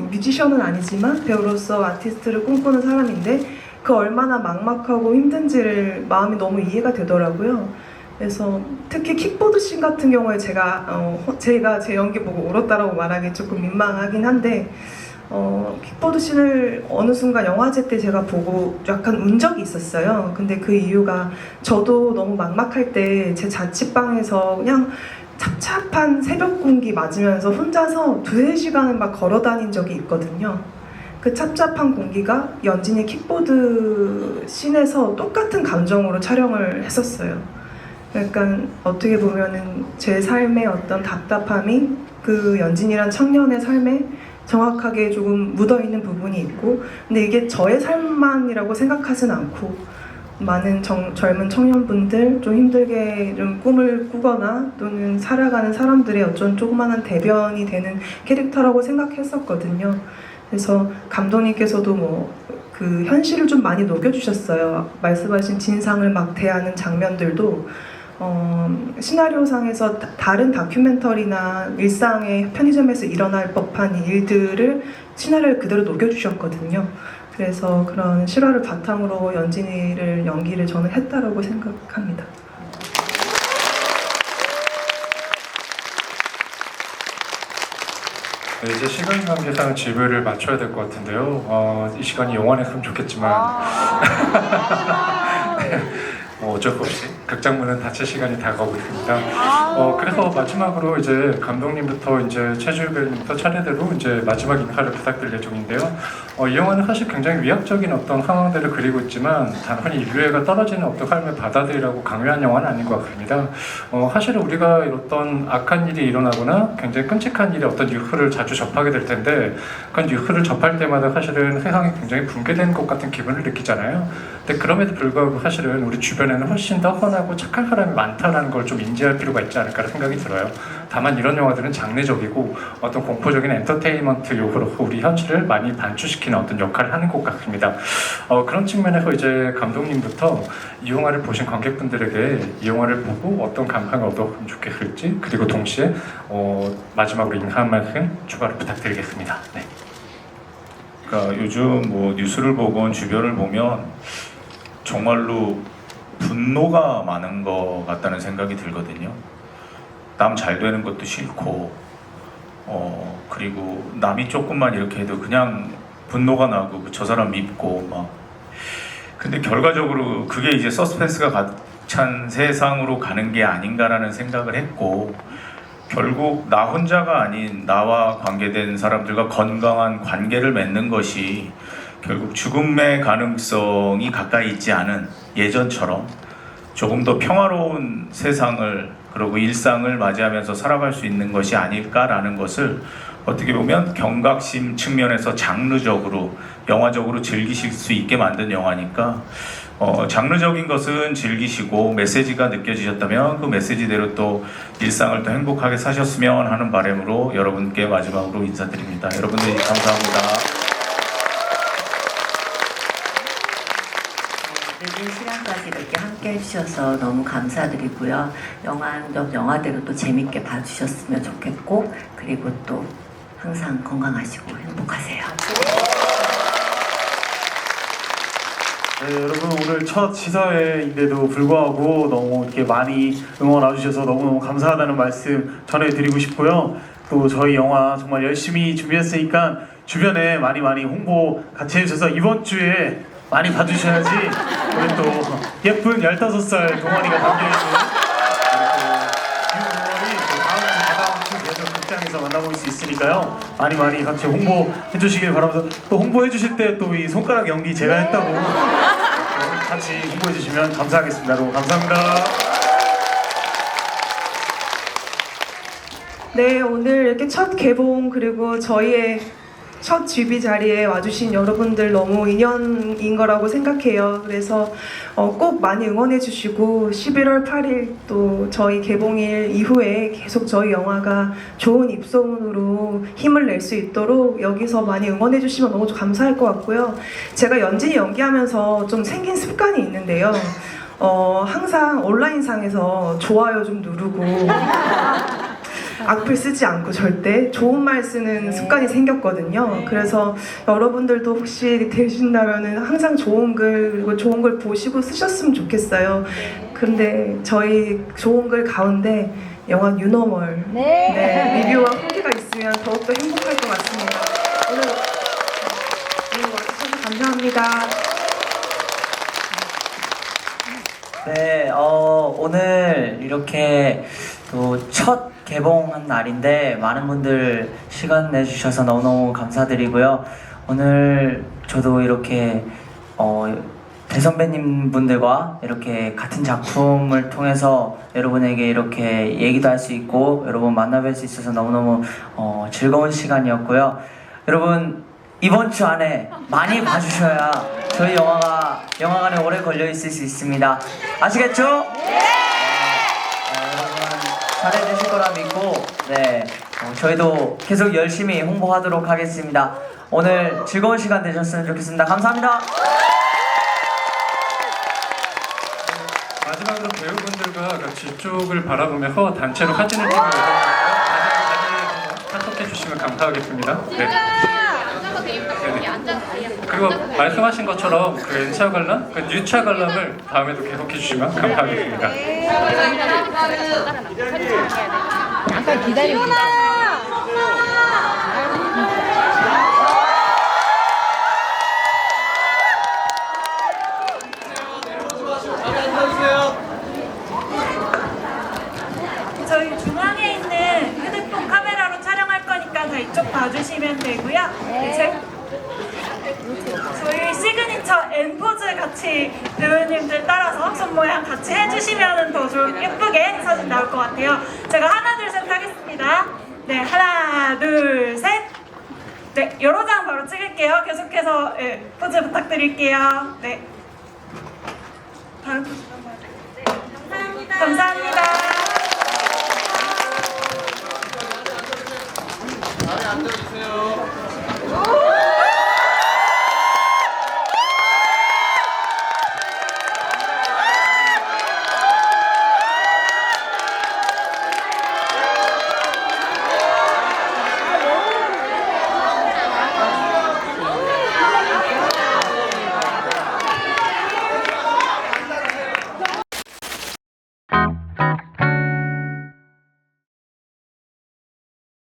뮤지션은 아니지만 배우로서 아티스트를 꿈꾸는 사람인데 그 얼마나 막막하고 힘든지를 마음이 너무 이해가 되더라고요. 그래서 특히 킥보드 씬 같은 경우에 제가 제 연기 보고 울었다라고 말하기 조금 민망하긴 한데, 킥보드 씬을 어느 순간 영화제 때 제가 보고 약간 운 적이 있었어요. 근데 그 이유가 저도 너무 막막할 때 제 자취방에서 그냥 찹찹한 새벽 공기 맞으면서 혼자서 2-3시간을 막 걸어 다닌 적이 있거든요. 그 찹찹한 공기가 연진이 킥보드 씬에서 똑같은 감정으로 촬영을 했었어요. 약간 어떻게 보면은 제 삶의 어떤 답답함이 그 연진이란 청년의 삶에 정확하게 조금 묻어있는 부분이 있고, 근데 이게 저의 삶만이라고 생각하진 않고 많은 젊은 청년분들, 좀 힘들게 좀 꿈을 꾸거나 또는 살아가는 사람들의 어떤 조그마한 대변이 되는 캐릭터라고 생각했었거든요. 그래서 감독님께서도 그 현실을 좀 많이 녹여주셨어요. 말씀하신 진상을 막 대하는 장면들도 시나리오상에서 다른 다큐멘터리나 일상의 편의점에서 일어날 법한 일들을 시나리오에 그대로 녹여주셨거든요. 그래서 그런 실화를 바탕으로 연진이를 연기를 저는 했다라고 생각합니다. 네, 이제 시간 관계상 질문을 맞춰야 될 것 같은데요. 이 시간이 영원했으면 좋겠지만 어쩔 수 없이 극장문은 닫힐 시간이 다가오고 있습니다. 그래서 마지막으로 이제 감독님부터 이제 최주일 배우님부터 차례대로 이제 마지막 인사를 부탁드릴 예정인데요. 이 영화는 사실 굉장히 위압적인 어떤 상황들을 그리고 있지만 단순히 인류애가 떨어지는 어떤 삶의 바다들이라고 강요한 영화는 아닌 것 같습니다. 사실은 우리가 어떤 악한 일이 일어나거나 굉장히 끔찍한 일이 어떤 뉴스를 자주 접하게 될 텐데, 그 뉴스를 접할 때마다 사실은 세상이 굉장히 붕괴되는 것 같은 기분을 느끼잖아요. 근데 그럼에도 불구하고 사실은 우리 주변에는 훨씬 더 선하고 착한 사람이 많다는 걸 좀 인지할 필요가 있지 않을까 생각이 들어요. 다만 이런 영화들은 장르적이고 어떤 공포적인 엔터테인먼트 요구로서 우리 현실을 많이 반추시키는 어떤 역할을 하는 것 같습니다. 그런 측면에서 이제 감독님부터 이 영화를 보신 관객분들에게 이 영화를 보고 어떤 감상을 얻었으면 좋겠을지, 그리고 동시에 마지막으로 인사 한 말씀 추가로 부탁드리겠습니다. 네. 그러니까 요즘 뉴스를 보건 주변을 보면 정말로 분노가 많은 것 같다는 생각이 들거든요. 남 잘 되는 것도 싫고, 그리고 남이 조금만 이렇게 해도 그냥 분노가 나고 저 사람 밉고 막. 근데 결과적으로 그게 이제 서스펜스가 가찬 세상으로 가는 게 아닌가라는 생각을 했고, 결국 나 혼자가 아닌 나와 관계된 사람들과 건강한 관계를 맺는 것이 결국 죽음의 가능성이 가까이 있지 않은 예전처럼 조금 더 평화로운 세상을, 그리고 일상을 맞이하면서 살아갈 수 있는 것이 아닐까라는 것을 어떻게 보면 경각심 측면에서 장르적으로, 영화적으로 즐기실 수 있게 만든 영화니까 장르적인 것은 즐기시고 메시지가 느껴지셨다면 그 메시지대로 또 일상을 더 행복하게 사셨으면 하는 바람으로 여러분께 마지막으로 인사드립니다. 여러분들 감사합니다. 늦은 시간까지 이렇게 함께 해주셔서 너무 감사드리고요. 영화대로 또 재밌게 봐주셨으면 좋겠고, 그리고 또 항상 건강하시고 행복하세요. 네, 여러분 오늘 첫 시사회인데도 불구하고 너무 이렇게 많이 응원 와주셔서 너무너무 감사하다는 말씀 전해드리고 싶고요. 또 저희 영화 정말 열심히 준비했으니까 주변에 많이 홍보 같이 해주셔서 이번 주에 많이 봐주셔야지 우리 또 예쁜 15살 동원이가 담겨있는 다음 주 계속 극장에서 만나볼 수 있으니까요. 많이 같이 홍보해 주시길 바라면서, 또 홍보해 주실 때 또 이 손가락 연기 제가 했다고 같이 홍보해 주시면 감사하겠습니다. 여러분 감사합니다. 네, 오늘 이렇게 첫 개봉 그리고 저희의 첫 뮤비 자리에 와주신 여러분들 너무 인연인 거라고 생각해요. 그래서 꼭 많이 응원해 주시고 11월 8일 또 저희 개봉일 이후에 계속 저희 영화가 좋은 입소문으로 힘을 낼 수 있도록 여기서 많이 응원해 주시면 너무 감사할 것 같고요. 제가 연진이 연기하면서 좀 생긴 습관이 있는데요. 항상 온라인상에서 좋아요 좀 누르고 악플 쓰지 않고 절대 좋은 말 쓰는 습관이 생겼거든요. 그래서 여러분들도 혹시 되신다면은 항상 좋은 글 그리고 좋은 걸 보시고 쓰셨으면 좋겠어요. 근데 저희 좋은 글 가운데 영화 뉴노멀 리뷰와 후기가 있으면 더욱더 행복할 것 같습니다. 오늘 와주셔서 감사합니다. 네, 오늘 이렇게 또 첫 개봉한 날인데 많은 분들 시간 내주셔서 너무너무 감사드리고요. 오늘 저도 이렇게 대선배님 분들과 이렇게 같은 작품을 통해서 여러분에게 이렇게 얘기도 할 수 있고 여러분 만나뵐 수 있어서 너무너무 즐거운 시간이었고요. 여러분 이번 주 안에 많이 봐주셔야 저희 영화가 영화관에 오래 걸려 있을 수 있습니다. 아시겠죠? 네. 여러분 잘해주실 거라 믿고 저희도 계속 열심히 홍보하도록 하겠습니다. 오늘 즐거운 시간 되셨으면 좋겠습니다. 감사합니다. 마지막으로 배우분들과 같이 이쪽을 바라보면서 단체로 사진을 찍어요. 다들 카톡해 주시면 감사하겠습니다. 네. 그리고 말씀하신 것처럼 그 N차 관람, 그 N차 관람을 다음에도 계속해 주시면 감사하겠습니다. 잠깐 기다리고. 저희 중앙에 있는 휴대폰 카메라로 촬영할 거니까 다 이쪽 봐주시면 되고요. 저희 시그니처 N포즈 같이 배우님들 따라서 손 모양 같이 해주시면 더 좀 예쁘게 사진 나올 것 같아요. 제가 하나 둘 셋 하겠습니다. 네, 하나 둘 셋. 네, 여러 장 바로 찍을게요. 계속해서 포즈 부탁드릴게요. 네. 다른 포즈 한번 네, 감사합니다. 앉아주세요.